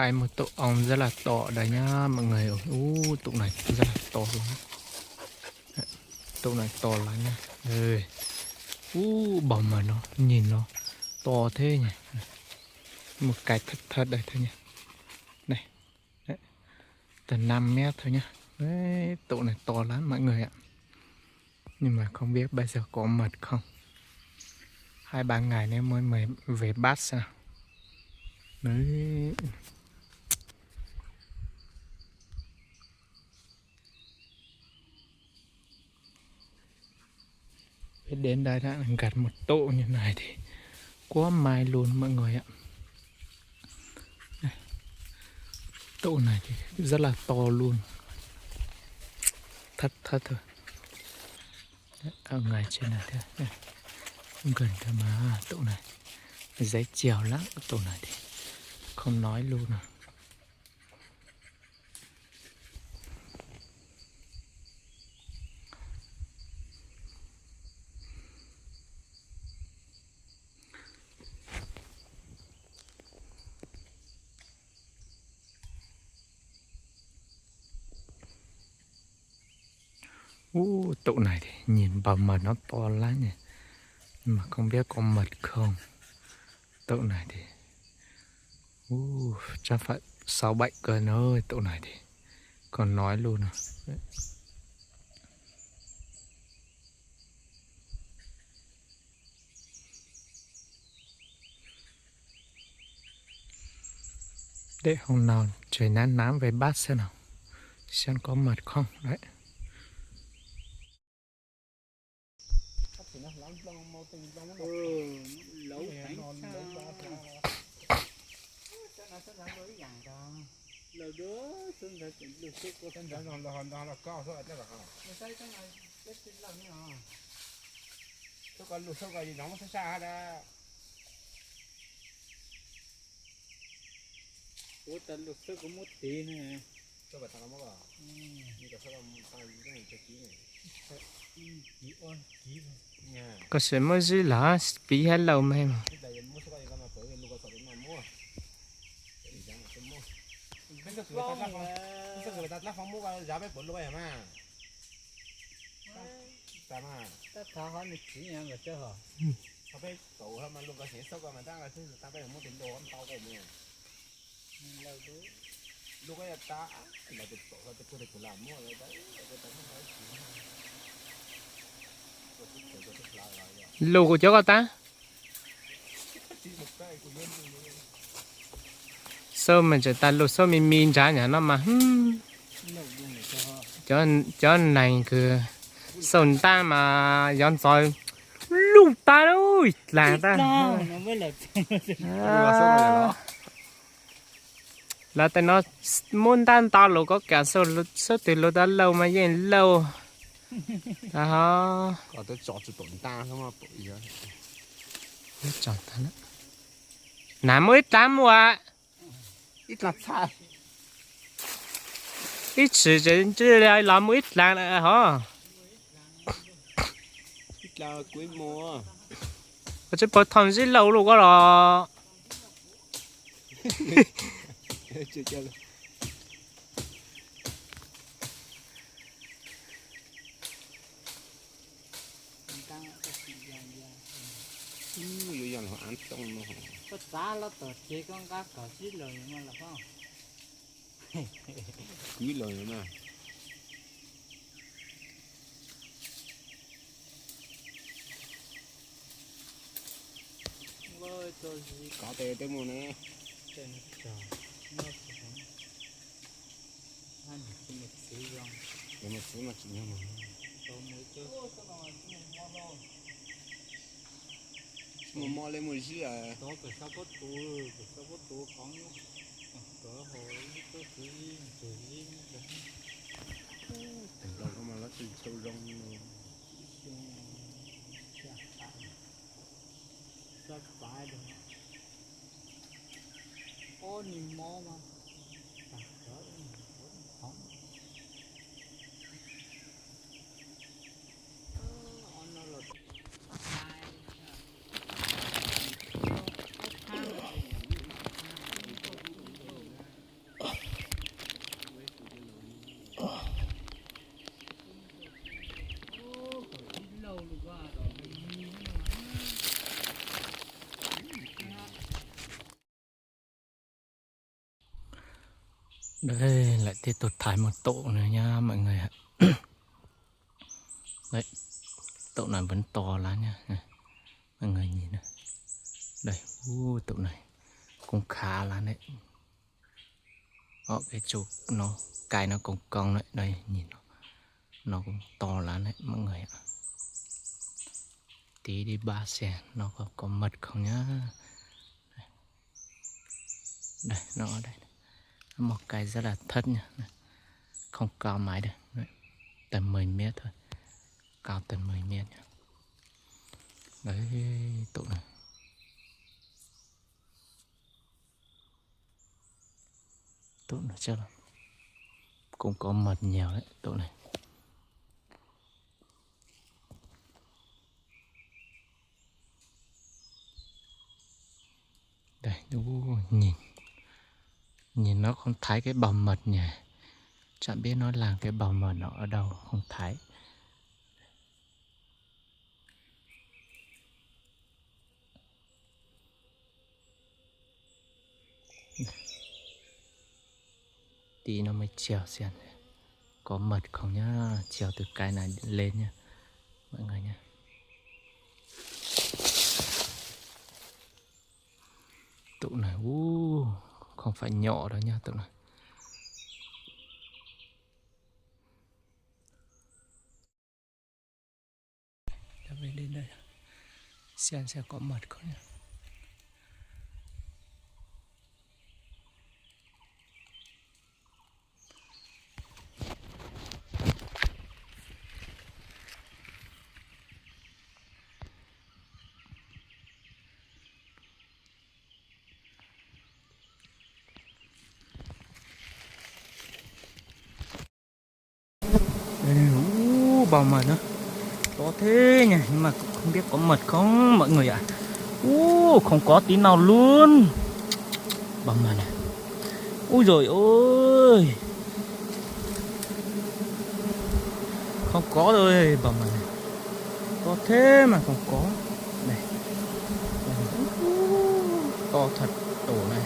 khai một tổ ong rất là to đấy nhá mọi người. Tụ này rất là to luôn. Tụ này to lắm nha. Ơi. Bỏng mà nó nhìn nó to thế nhỉ. Một cái thật thật đây thôi nhỉ. Này. Đấy. Tầm 5 mét thôi nhá. Đấy, tụ này to lắm mọi người ạ. Nhưng mà không biết bây giờ có mật không. 2-3 ngày nữa mới về bắt sao. Đấy. Đến đây đã gặt một tổ như này thì quá may luôn mọi người ạ. Tổ này thì rất là to luôn. Thật thôi. Ở ngoài trên này thế. Gần thôi mà tổ này dễ trèo lắm. Tổ này thì không nói luôn à. Tổ này thì nhìn vào mật nó to lắm nhỉ. Nhưng mà không biết có mật không. Tổ này thì chắc phải 6-7 cân ơi. Tổ này thì còn nói luôn à. Đấy. Để hôm nào trời nắng nắng về bắt xem nào. Xem có mật không. Đấy. Lỡ đứa xương là được sức của thân đó là cao thôi chắc là hả? Nó thấy cái này cái tin lần nữa hả? Sao còn lụt sao còn gì nóng xa ra? Ủa tận lụt sức có một tí nè. Sao phải thằng nó mất à? Như cả sao làm tay cái này cho kỹ này. Kỹ ôn kỹ nha. Có sự mới dữ là bị hết lâu mà em. Bây giờ người ta lắp phóng mũ vào giá bé bốn luôn mà. Sao mà? Ta tháo hết lịch chỉ nha người chơi hả? Sao bé tổ hơn mà luôn có thể sốc mà ta là thứ ta bé muốn tiền đồ ăn tao của mình. Lâu đó. Lúc ấy ta là được tổ hơn tôi được làm mua rồi đấy. Lô của chỗ ta? Sao mà cho ta lô sao mình trả nhà nó mà cho này cứ sơn ta mà dọn dọn lụt ta ơi là ta là ta nó muốn tan to lô có cả số từ lô ta lâu mà yên lâu đó có tới chọn chụp tổn ta không mà tội gì chọn ta nữa nằm mới tám quá ít là sai ít sự chứ làm ít là hả ít là cuối mùa có chứ bỏ thằng gì lâu luôn có là chơi giờ là ăn xong nó có giá nó tờ chế con cá cỏ xít lời mà là không quý lời mà có tê tê mùa nè để một số mà chỉ nhau mà một mò lên một gì à đó cái sao có tu phóng cỡ hồ có gì tình lòng của mà nó từ sâu rong rất phải được ô nhìn mò mà Đây lại tiếp tục thải một tổ nữa nha mọi người ạ. Đấy, tổ này vẫn to lắm nha. Này, mọi người nhìn này. Đây, tổ này cũng khá là đấy. Cái chỗ nó cái nó cũng cong đấy, đây nhìn nó cũng to lắm đấy mọi người ạ. Tí đi 3 cm nó có mật không nhá. Đây nó ở đây. Một cái rất là thấp nha, không cao mãi được, tầm 10 mét thôi, cao tầm 10 mét nha. Đấy tụi này chắc là cũng có mật nhiều đấy tụi này. Đây nhìn nó không thấy cái bào mật nhỉ, chẳng biết nó làm cái bào mật nó ở đâu không thấy. Tí nó mới trèo xem có mật không nhá, trèo từ cái này lên nhá mọi người nhá. Tụ này không phải nhỏ đâu nha tụi này. Về đến đây xem sẽ có mật không nhá. Đây này, bào mật nữa to thế nhỉ, nhưng mà cũng không biết có mật không mọi người ạ. Không có tí nào luôn. Bào mật này, ui rồi ôi, không có rồi. Bào mật này to thế mà không có. Đây, to thật tổ này.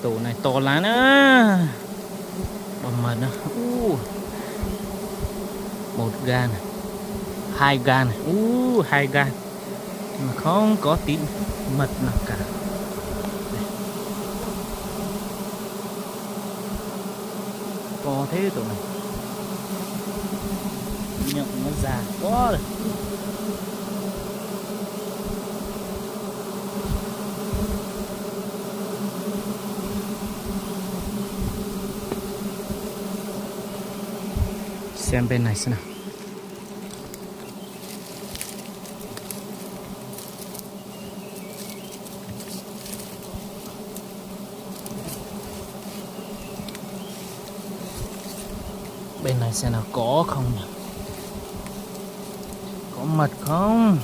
Tổ này to lắm á. Bào mật nữa. Một gan này, 2 gan này, 2 gan mà không có tí mật nào cả. Đây. To thế tổ này, nhộng nó già quá rồi. Xem bên này xem nào. Bên này xem nào có không nhỉ? Có mật không?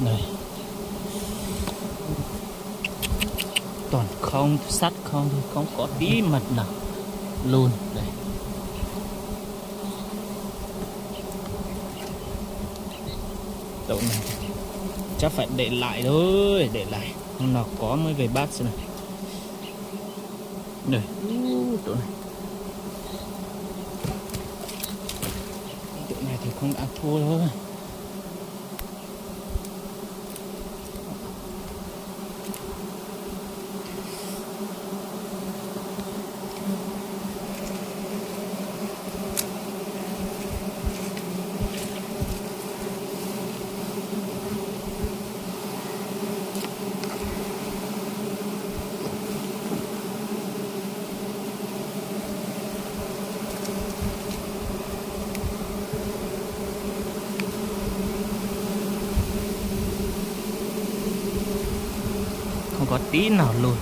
Này toàn không, sắt không thôi, không có tí mật nào luôn. Đây tổ này chắc phải để lại thôi, để lại hôm nào có mới về bắt xem này. Đây tổ này, tổ này thì không ăn thua thôi. Không có tí nào luôn.